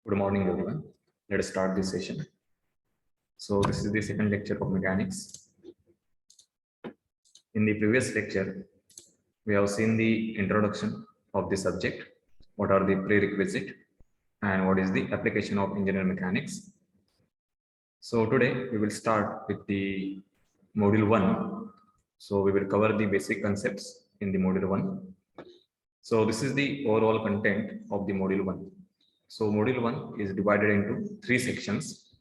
Good morning, everyone. Let us start this session. So this is the second lecture of mechanics. In the previous lecture, we have seen the introduction of the subject, what are the prerequisites, and what is the application of engineering mechanics. So today we will start with the module 1. So we will cover the basic concepts in the module 1. So this is the overall content of the module 1. So module 1 is divided into 3 sections.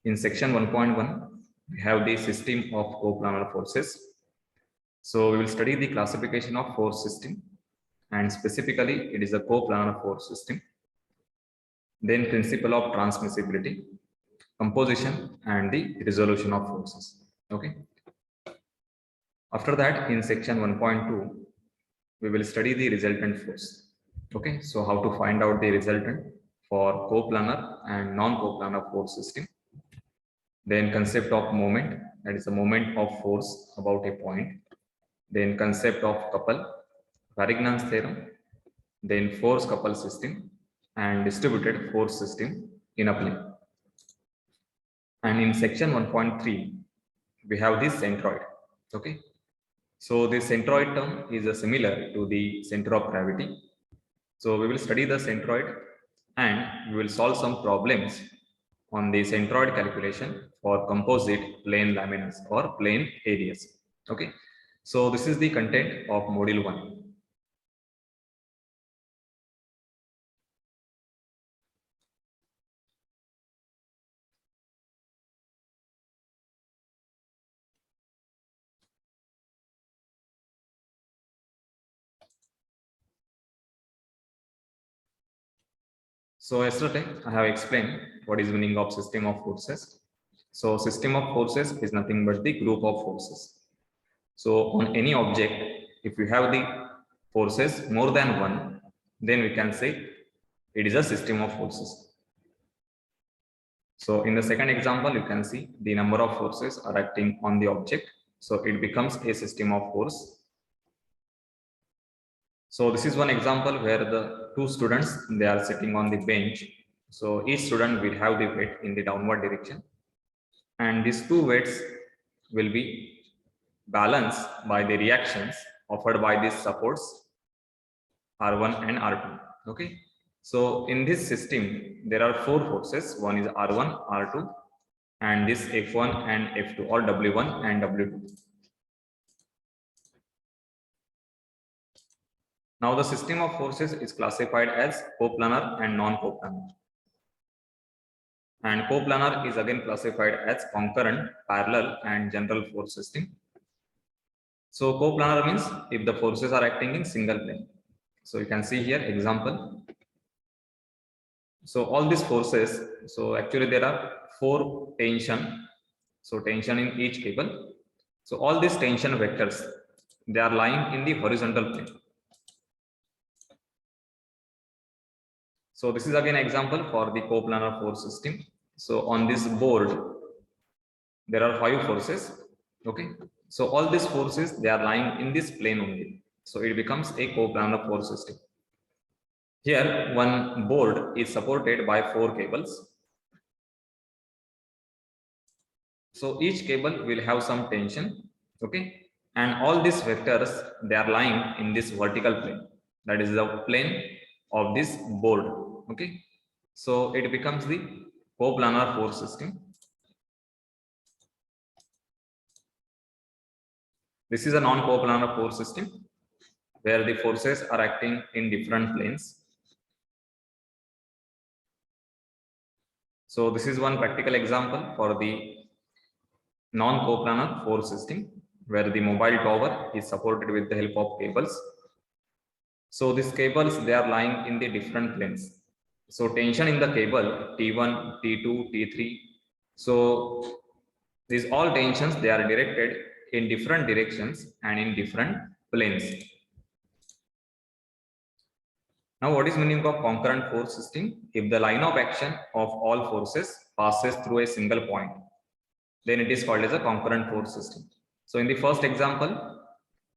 In section 1.1, we have the system of coplanar forces. So we will study the classification of force system, and specifically it is a coplanar force system. Then principle of transmissibility, composition, and the resolution of forces. Okay. After that, in section 1.2, we will study the resultant force. Okay. So how to find out the resultant for coplanar and non-coplanar force system. Then concept of moment, that is the moment of force about a point. Then concept of couple, Varignan's theorem, then force couple system, and distributed force system in a plane. And in section 1.3, we have this centroid. Okay. So the centroid term is similar to the center of gravity. So we will study the centroid and we will solve some problems on the centroid calculation for composite plane laminas or plane areas. Okay. So this is the content of module 1. So yesterday I have explained what is meaning of system of forces. So system of forces is nothing but the group of forces. So on any object, if you have the forces more than one, then we can say it is a system of forces. So in the second example, you can see the number of forces are acting on the object. So it becomes a system of force. So this is one example where the two students, they are sitting on the bench. So each student will have the weight in the downward direction. And these two weights will be balanced by the reactions offered by these supports R1 and R2. Okay. So in this system, there are 4 forces. One is R1, R2, and this F1 and F2, or W1 and W2. Now the system of forces is classified as coplanar and non-coplanar. And coplanar is again classified as concurrent, parallel, and general force system. So coplanar means if the forces are acting in single plane. So you can see here example. So all these forces, so actually there are 4 tension. So tension in each cable. So all these tension vectors, they are lying in the horizontal plane. So this is again example for the coplanar force system. So on this board, there are 5 forces. Okay. So all these forces, they are lying in this plane only. So it becomes a coplanar force system. Here, one board is supported by 4 cables. So each cable will have some tension. Okay. And all these vectors, they are lying in this vertical plane. That is the plane of this board. Okay. So it becomes the coplanar force system. This is a non-coplanar force system where the forces are acting in different planes. So this is one practical example for the non-coplanar force system where the mobile tower is supported with the help of cables. So these cables, they are lying in the different planes. So tension in the cable T1, T2, T3. So these all tensions, they are directed in different directions and in different planes. Now, what is meaning of concurrent force system? If the line of action of all forces passes through a single point, then it is called as a concurrent force system. So in the first example,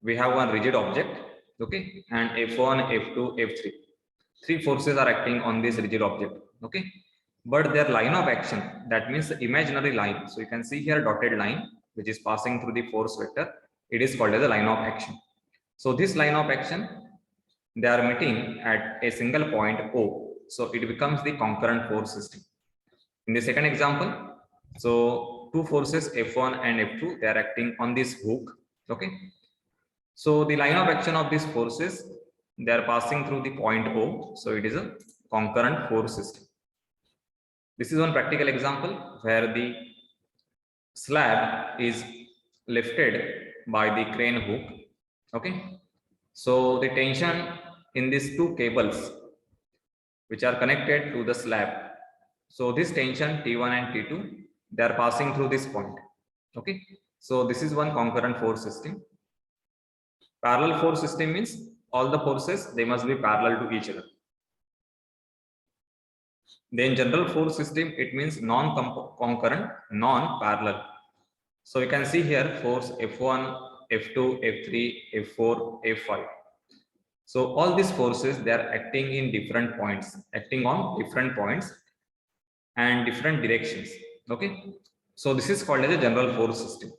we have one rigid object, okay, and F1, F2, F3. 3 forces are acting on this rigid object, okay. but their line of action, that means the imaginary line. So you can see here dotted line, which is passing through the force vector. It is called as a line of action. So this line of action, they are meeting at a single point O. So it becomes the concurrent force system. In the second example, so two forces F1 and F2, they are acting on this hook. Okay. So the line of action of these forces, they are passing through the point O. So it is a concurrent force system. This is one practical example where the slab is lifted by the crane hook. Okay. So the tension in these two cables which are connected to the slab. So this tension T1 and T2, they are passing through this point. Okay. So this is one concurrent force system. Parallel force system means all the forces, they must be parallel to each other. Then general force system, it means non-concurrent, non-parallel. So you can see here force F1, F2, F3, F4, F5. So all these forces, they are acting in different points, acting on different points and different directions. Okay. So this is called as a general force system.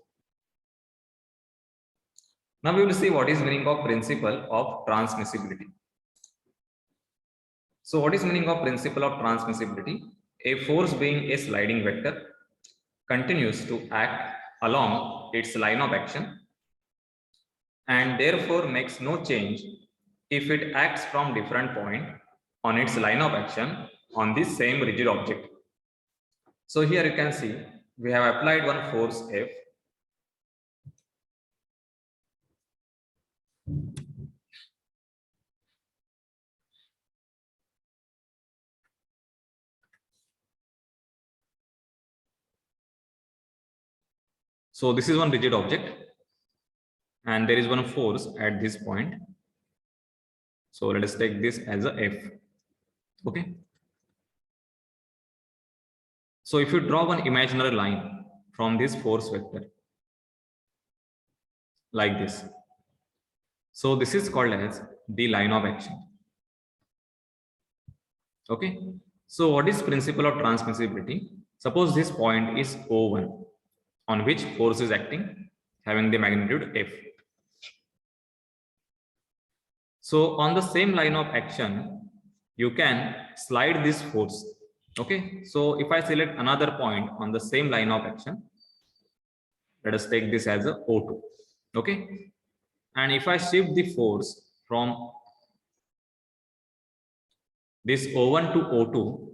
Now we will see what is meaning of principle of transmissibility. So what is meaning of principle of transmissibility? A force being a sliding vector continues to act along its line of action and therefore makes no change if it acts from different point on its line of action on this same rigid object. So here you can see we have applied one force F. So this is one rigid object and there is one force at this point. So let us take this as a F. Okay. So if you draw one imaginary line from this force vector like this, so this is called as the line of action. Okay. So what is principle of transmissibility? Suppose this point is O1 on which force is acting having the magnitude F. So on the same line of action, you can slide this force. Okay. So if I select another point on the same line of action, let us take this as a O2. Okay. And if I shift the force from this O1 to O2,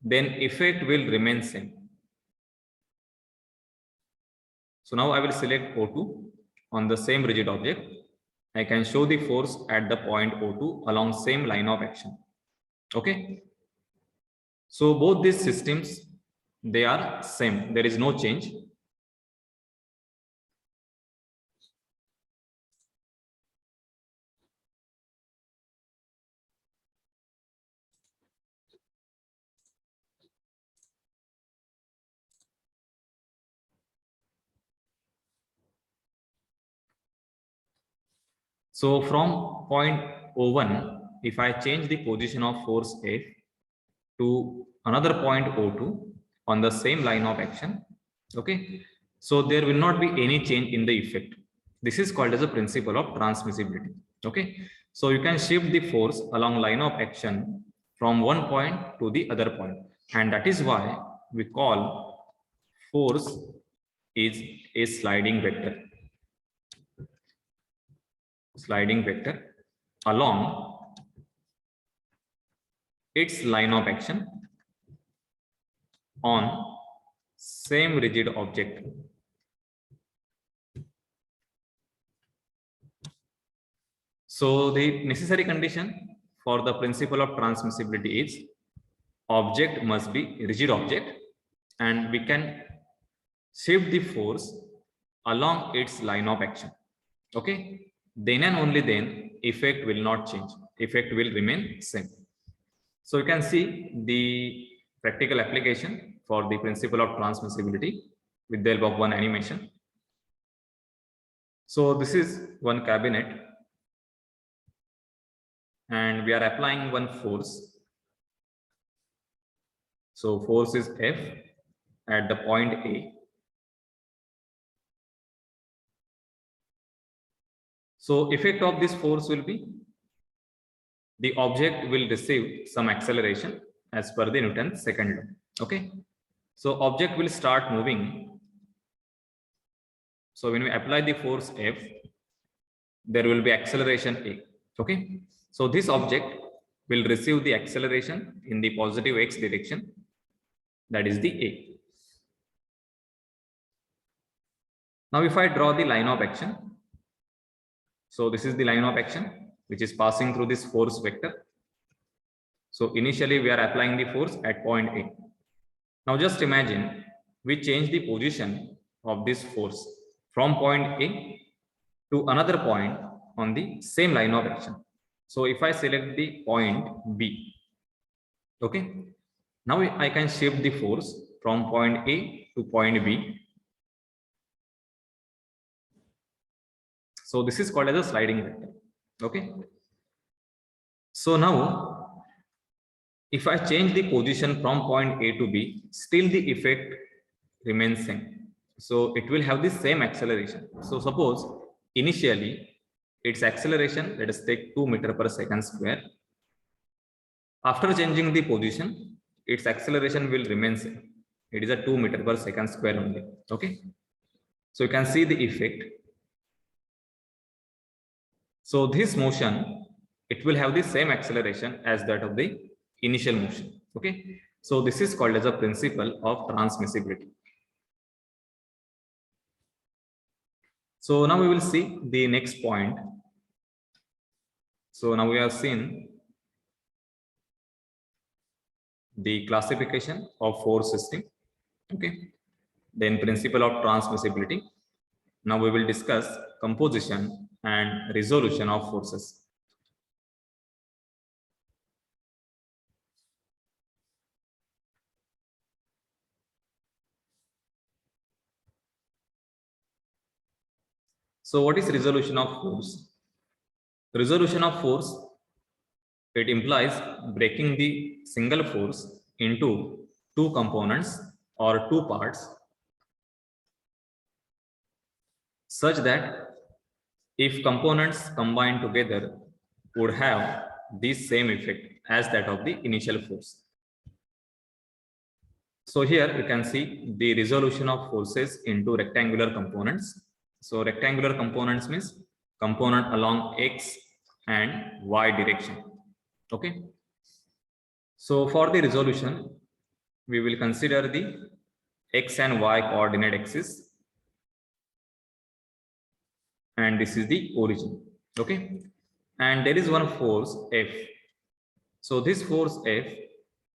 then effect will remain same. So now I will select O2 on the same rigid object. I can show the force at the point O2 along same line of action. Okay. So both these systems, they are same. There is no change. So from point O1, if I change the position of force F to another point O2 on the same line of action, okay, so there will not be any change in the effect. This is called as a principle of transmissibility. Okay, so you can shift the force along line of action from one point to the other point, and that is why we call force is a sliding vector. Sliding vector along its line of action on same rigid object. So the necessary condition for the principle of transmissibility is object must be rigid object and we can shift the force along its line of action. Okay, then and only then effect will not change, effect will remain same. So you can see the practical application for the principle of transmissibility with the help of one animation. So this is one cabinet and we are applying one force. So force is F at the point A. So effect of this force will be the object will receive some acceleration as per the Newton's second law. Okay. So object will start moving. So when we apply the force F, there will be acceleration A. Okay. So this object will receive the acceleration in the positive x direction, that is the A. Now if I draw the line of action, so this is the line of action which is passing through this force vector. So initially we are applying the force at point A. Now just imagine we change the position of this force from point A to another point on the same line of action. So if I select the point B, okay, now I can shift the force from point A to point B. So this is called as a sliding vector. Okay. So now if I change the position from point A to B, still the effect remains same. So it will have the same acceleration. So suppose initially its acceleration, let us take 2 meters per second square. After changing the position, its acceleration will remain same. It is a 2 meters per second square only. Okay. So you can see the effect. So this motion, it will have the same acceleration as that of the initial motion. Okay. So this is called as a principle of transmissibility. So now we will see the next point. So now we have seen the classification of force system. Okay. Then principle of transmissibility. Now we will discuss composition and resolution of forces. So what is resolution of force? Resolution of force, it implies breaking the single force into two components or two parts such that if components combined together would have the same effect as that of the initial force. So here you can see the resolution of forces into rectangular components. So rectangular components means component along x and y direction. Okay. So for the resolution, we will consider the x and y coordinate axis, and this is the origin. Okay. And there is one force F. So this force F,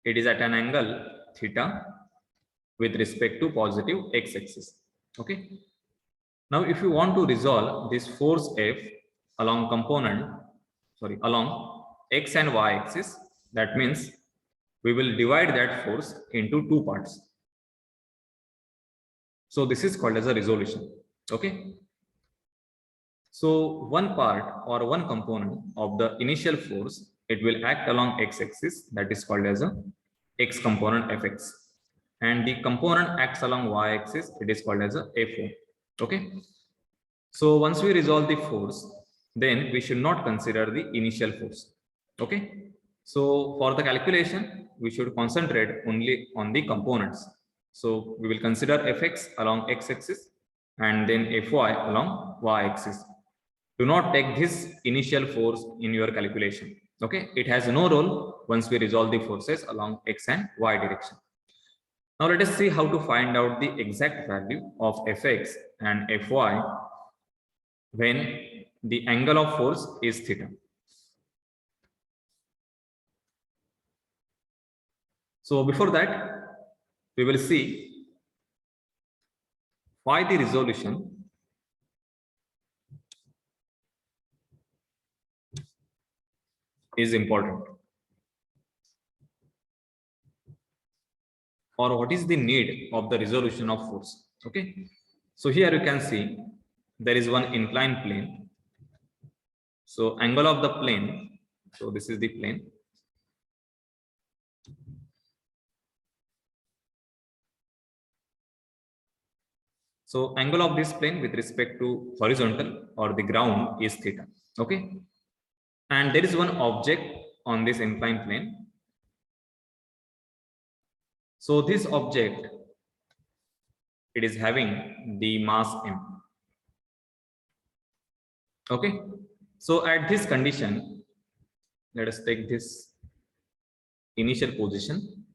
it is at an angle theta with respect to positive x axis. Okay. Now if you want to resolve this force F along along x and y axis, that means we will divide that force into two parts. So this is called as a resolution. Okay. So one part or one component of the initial force, it will act along x axis, that is called as a x component Fx, and the component acts along y axis, it is called as a Fo. Okay. So once we resolve the force, then we should not consider the initial force. Okay. So for the calculation, we should concentrate only on the components. So we will consider Fx along x axis and then Fy along y axis. Do not take this initial force in your calculation. Okay. It has no role once we resolve the forces along x and y direction. Now let us see how to find out the exact value of Fx and Fy when the angle of force is theta. So before that, we will see why the resolution is important, or what is the need of the resolution of force. Okay. So here you can see there is one inclined plane. So angle of the plane, so this is the plane. So angle of this plane with respect to horizontal or the ground is theta. Okay. And there is one object on this inclined plane. So this object, it is having the mass m. Okay. So at this condition, let us take this initial position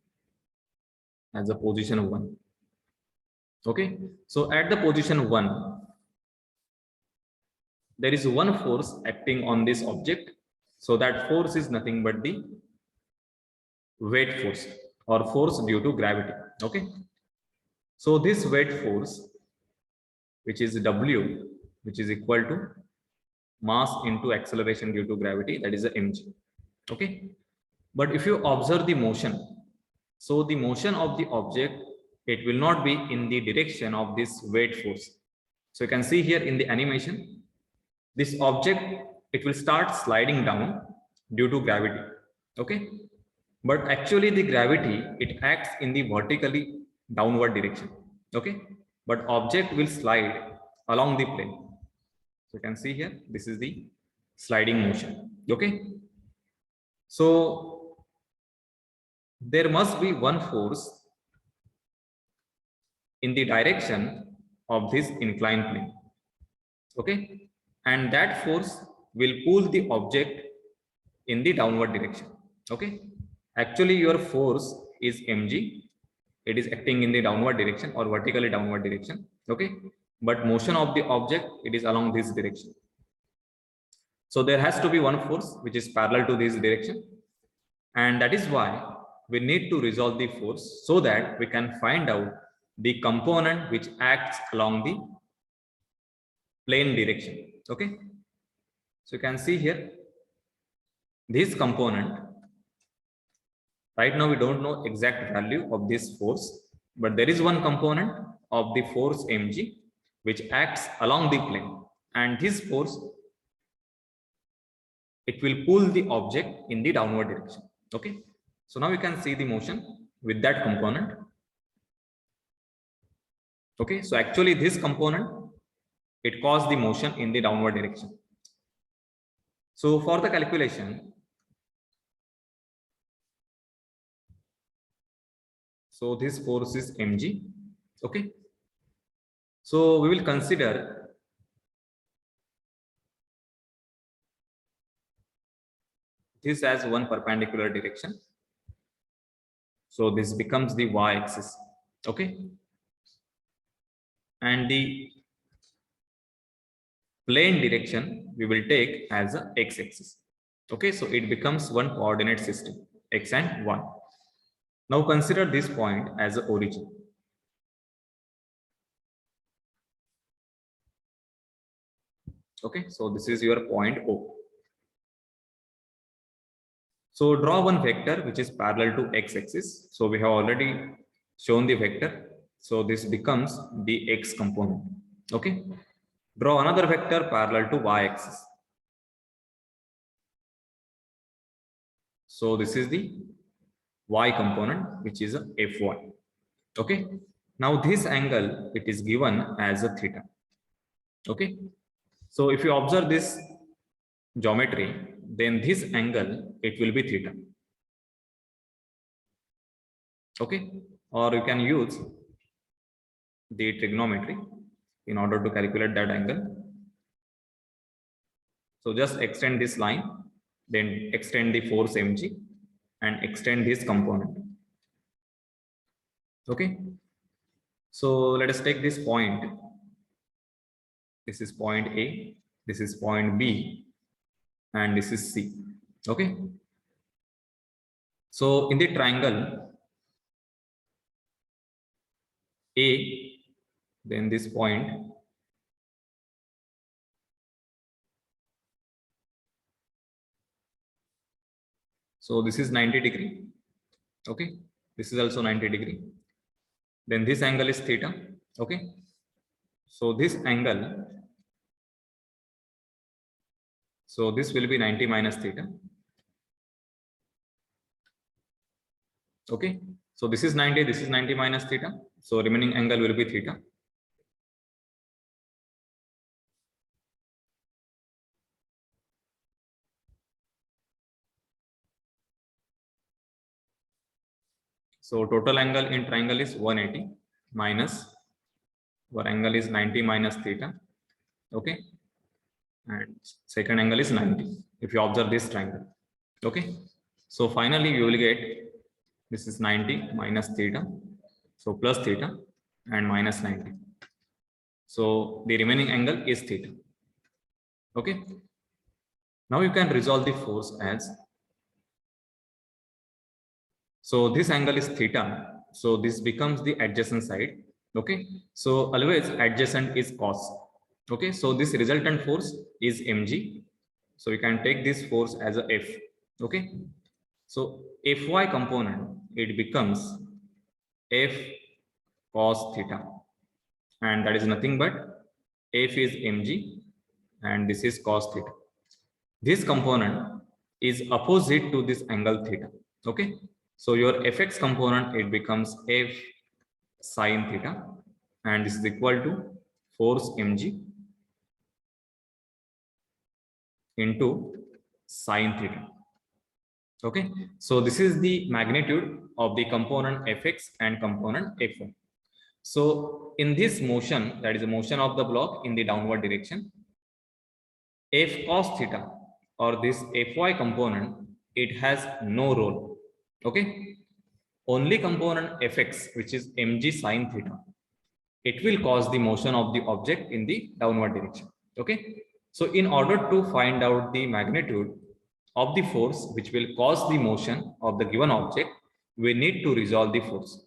as a position 1. Okay. So at the position 1, there is one force acting on this object. So that force is nothing but the weight force or force due to gravity. Okay. So this weight force, which is W, which is equal to mass into acceleration due to gravity, that is a mg. Okay. But if you observe the motion, so the motion of the object, it will not be in the direction of this weight force. So you can see here in the animation, this object, it will start sliding down due to gravity. Okay. But actually the gravity, it acts in the vertically downward direction. Okay. But object will slide along the plane. So you can see here, this is the sliding motion. Okay. So there must be one force in the direction of this inclined plane. Okay. And that force will pull the object in the downward direction. Okay. Actually, your force is mg. It is acting in the downward direction or vertically downward direction. Okay. But motion of the object, it is along this direction. So there has to be one force which is parallel to this direction. And that is why we need to resolve the force so that we can find out the component which acts along the plane direction. Okay. So you can see here, this component, right now we don't know exact value of this force, but there is one component of the force mg which acts along the plane, and this force, it will pull the object in the downward direction. Okay. So now you can see the motion with that component. Okay. So actually this component, it caused the motion in the downward direction. So for the calculation, so this force is mg. Okay. So we will consider this as one perpendicular direction. So this becomes the y-axis. Okay. And the plane direction we will take as a x-axis. Okay. So it becomes one coordinate system, x and y. Now consider this point as a origin. Okay. So this is your point O. So draw one vector which is parallel to x-axis. So we have already shown the vector. So this becomes the x component. Okay. Draw another vector parallel to y-axis. So this is the y component, which is a fy. Okay. Now this angle, it is given as a theta. Okay. So if you observe this geometry, then this angle, it will be theta. Okay. Or you can use the trigonometry in order to calculate that angle. So just extend this line, then extend the force mg and extend this component. Okay. So let us take this point. This is point A, this is point B, and this is C. Okay. So in the triangle A, then this point, so this is 90 degree. Okay. This is also 90 degree. Then this angle is theta. Okay. So this angle, so this will be 90 minus theta. Okay. So this is 90, this is 90 minus theta. So remaining angle will be theta. So total angle in triangle is 180 minus our angle is 90 minus theta. Okay, and second angle is 90 if you observe this triangle. Okay, so finally you will get this is 90 minus theta, so plus theta and minus 90. So the remaining angle is theta. Okay, now you can resolve the force as, so this angle is theta, so this becomes the adjacent side. Okay, so always adjacent is cos. Okay, so this resultant force is mg, so you can take this force as a F. Okay, so Fy component, it becomes F cos theta, and that is nothing but F is mg and this is cos theta. This component is opposite to this angle theta. Okay, so your Fx component, it becomes F sin theta, and this is equal to force mg into sin theta. Okay, so this is the magnitude of the component Fx and component Fy. So in this motion, that is the motion of the block in the downward direction, F cos theta or this Fy component, it has no role. Okay, only component Fx, which is mg sin theta, it will cause the motion of the object in the downward direction. Okay, so in order to find out the magnitude of the force which will cause the motion of the given object, we need to resolve the force.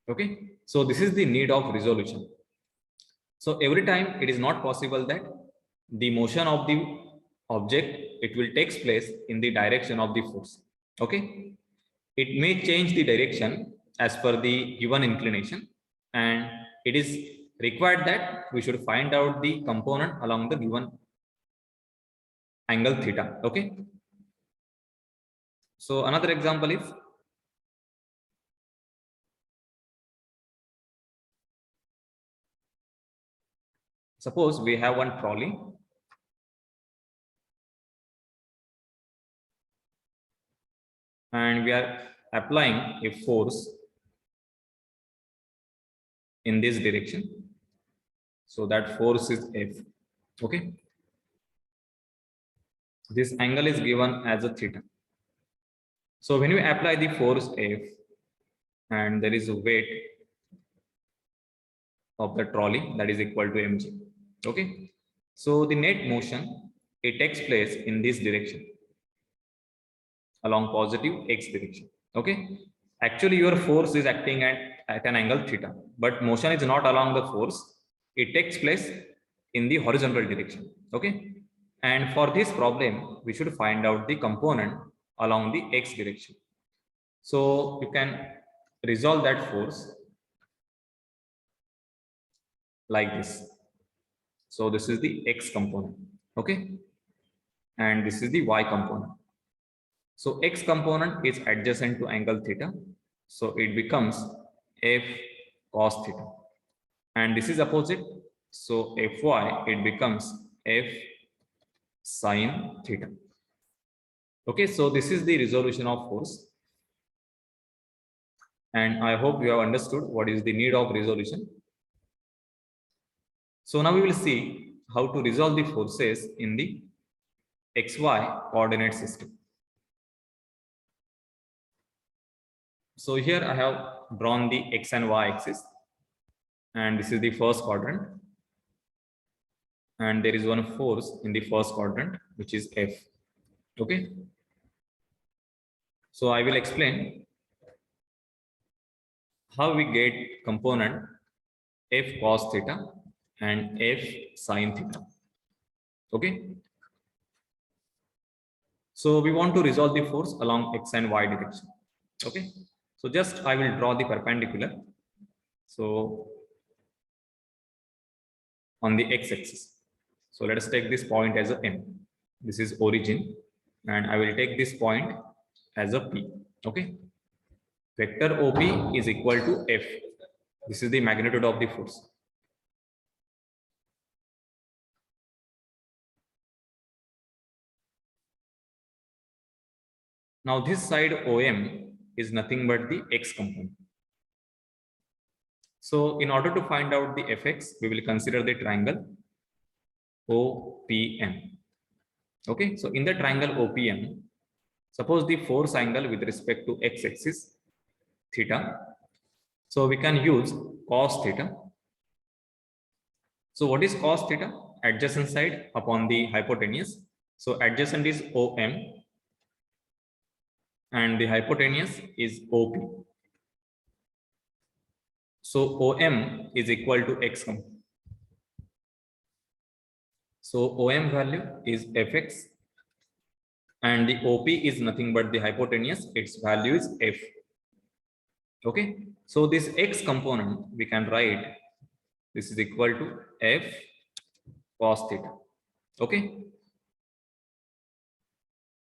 Okay, so this is the need of resolution. So every time it is not possible that the motion of the object, it will takes place in the direction of the force. Okay, it may change the direction as per the given inclination, and it is required that we should find out the component along the given angle theta. Okay, so another example is, suppose we have one trolley and we are applying a force in this direction, so that force is F. Okay, this angle is given as a theta. So when you apply the force F and there is a weight of the trolley, that is equal to mg. Okay, so the net motion, it takes place in this direction along positive x direction. Okay, actually your force is acting at an angle theta, but motion is not along the force, it takes place in the horizontal direction. Okay, and for this problem we should find out the component along the x direction. So you can resolve that force like this. So this is the x component. Okay, and this is the y component. So x component is adjacent to angle theta, so it becomes F cos theta, and this is opposite, so Fy, it becomes F sin theta. Okay, so this is the resolution of force, and I hope you have understood what is the need of resolution. So now we will see how to resolve the forces in the xy coordinate system. So here I have drawn the x and y axis, and this is the first quadrant, and there is one force in the first quadrant which is F. Okay, so I will explain how we get component F cos theta and F sin theta. Okay, so we want to resolve the force along x and y direction. Okay, so just I will draw the perpendicular. So on the x-axis, so let us take this point as a M. This is origin, and I will take this point as a P. Okay, vector OP is equal to F. This is the magnitude of the force. Now this side OM is nothing but the x component. So in order to find out the fx, we will consider the triangle OPM. Okay, so in the triangle OPM, suppose the force angle with respect to x-axis theta. So we can use cos theta. So what is cos theta? Adjacent side upon the hypotenuse. So adjacent is OM and the hypotenuse is OP. So OM is equal to x. So OM value is fx and the OP is nothing but the hypotenuse. Its value is f. Okay. So this x component we can write this is equal to f cos theta. Okay.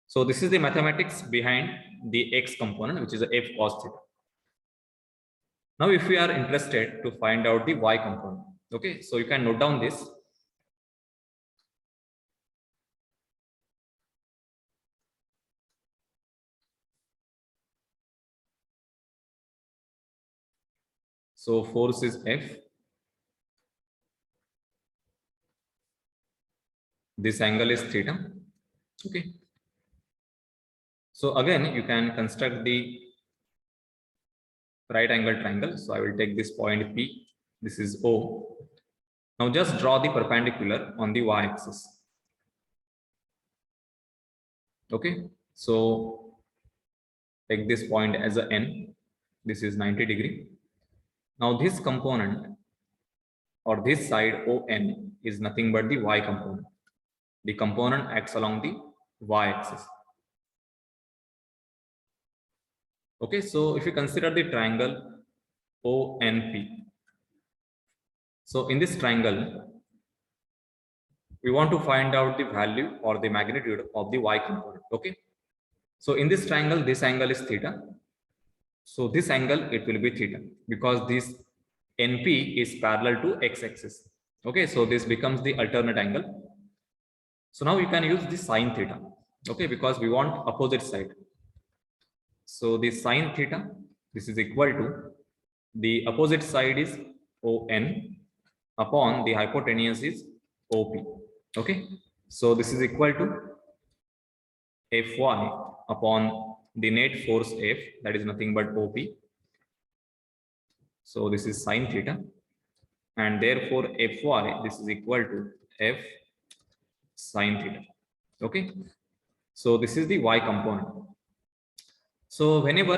So this is the mathematics behind the x component, which is a f cos theta. Now, if we are interested to find out the y component, okay, so you can note down this. So force is F. This angle is theta. Okay. So again, you can construct the right angle triangle. So I will take this point P. This is O. Now just draw the perpendicular on the y-axis. Okay. So take this point as a N. This is 90 degree. Now this component or this side ON is nothing but the y component. The component acts along the y-axis. Okay, so if you consider the triangle ONP, so in this triangle, we want to find out the value or the magnitude of the y component. Okay, so in this triangle, this angle is theta. So this angle, it will be theta because this NP is parallel to x-axis. Okay, so this becomes the alternate angle. So now you can use the sine theta. Okay, because we want opposite side. So the sine theta, this is equal to the opposite side is ON upon the hypotenuse is OP. Okay, so this is equal to Fy upon the net force F, that is nothing but OP. So this is sine theta, and therefore Fy this is equal to F sine theta. Okay, so this is the y component. So whenever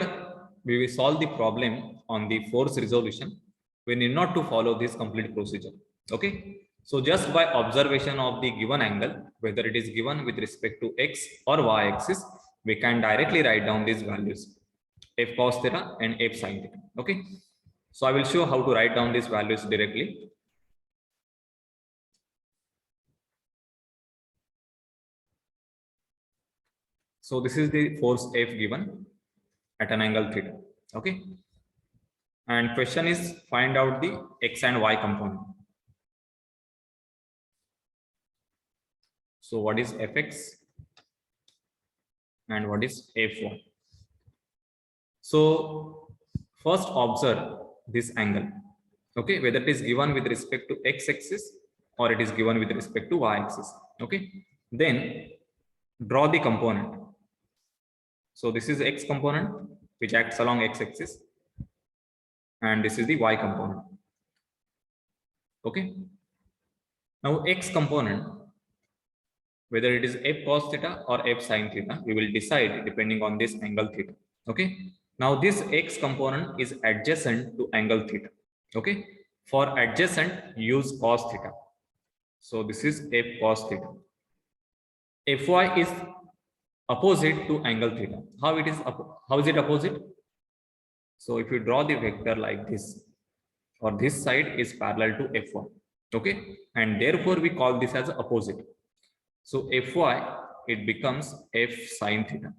we will solve the problem on the force resolution, we need not to follow this complete procedure. Okay, so just by observation of the given angle, whether it is given with respect to x or y axis, we can directly write down these values, f cos theta and f sin theta. Okay, so I will show how to write down these values directly. So this is the force F given at an angle theta. Okay, and question is find out the x and y component. So what is fx and what is f1? So first observe this angle. Okay, whether it is given with respect to x-axis or it is given with respect to y-axis. Okay, then draw the component. So this is x component which acts along x-axis, and this is the y component. Okay, now x component, whether it is f cos theta or f sin theta, we will decide depending on this angle theta. Okay, now this x component is adjacent to angle theta. Okay, for adjacent use cos theta. So this is f cos theta. Fy is opposite to angle theta. How is it opposite? So if you draw the vector like this, or this side is parallel to Fy. Okay, and therefore we call this as opposite. So Fy, it becomes f sin theta.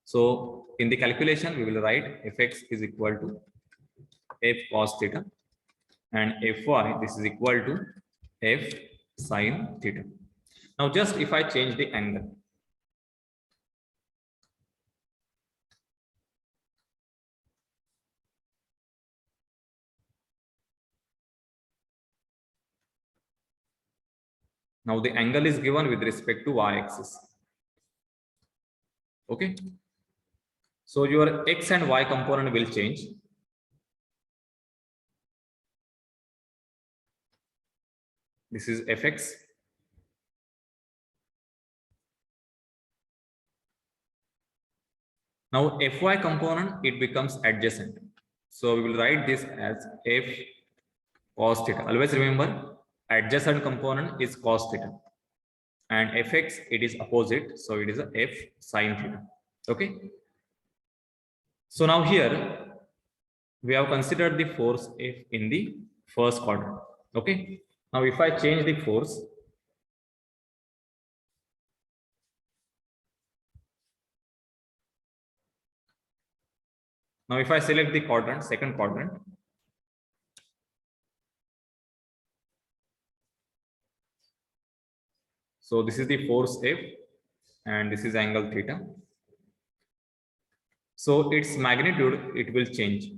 So in the calculation, we will write fx is equal to f cos theta, and Fy this is equal to f sin theta. Now just if I change the angle, Now the angle is given with respect to y-axis. Okay. So your x and y component will change. This is fx. Now fy component, it becomes adjacent. So we will write this as f cos theta. Always remember, adjacent component is cos theta. And fx, it is opposite. So it is a f sin theta. Okay. So now here, we have considered the force F in the first quadrant. Okay. Now if I change the force, now if I select the quadrant, second quadrant, so this is the force F and this is angle theta. So its magnitude, it will change.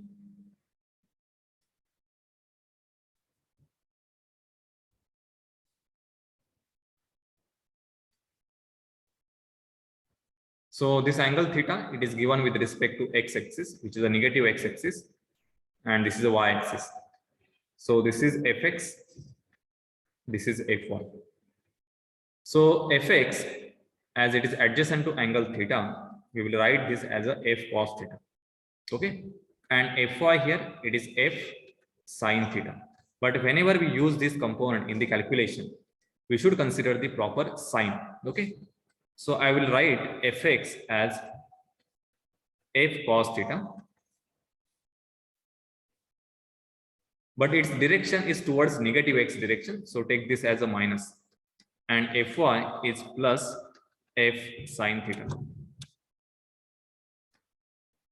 So this angle theta, it is given with respect to x-axis, which is a negative x-axis, and this is a y-axis. So this is fx, this is fy. So fx, as it is adjacent to angle theta, we will write this as a f cos theta. Okay, and fy here, it is f sin theta. But whenever we use this component in the calculation, we should consider the proper sign. Okay, so I will write fx as f cos theta, but its direction is towards negative x direction. So take this as a minus, and fy is plus f sin theta.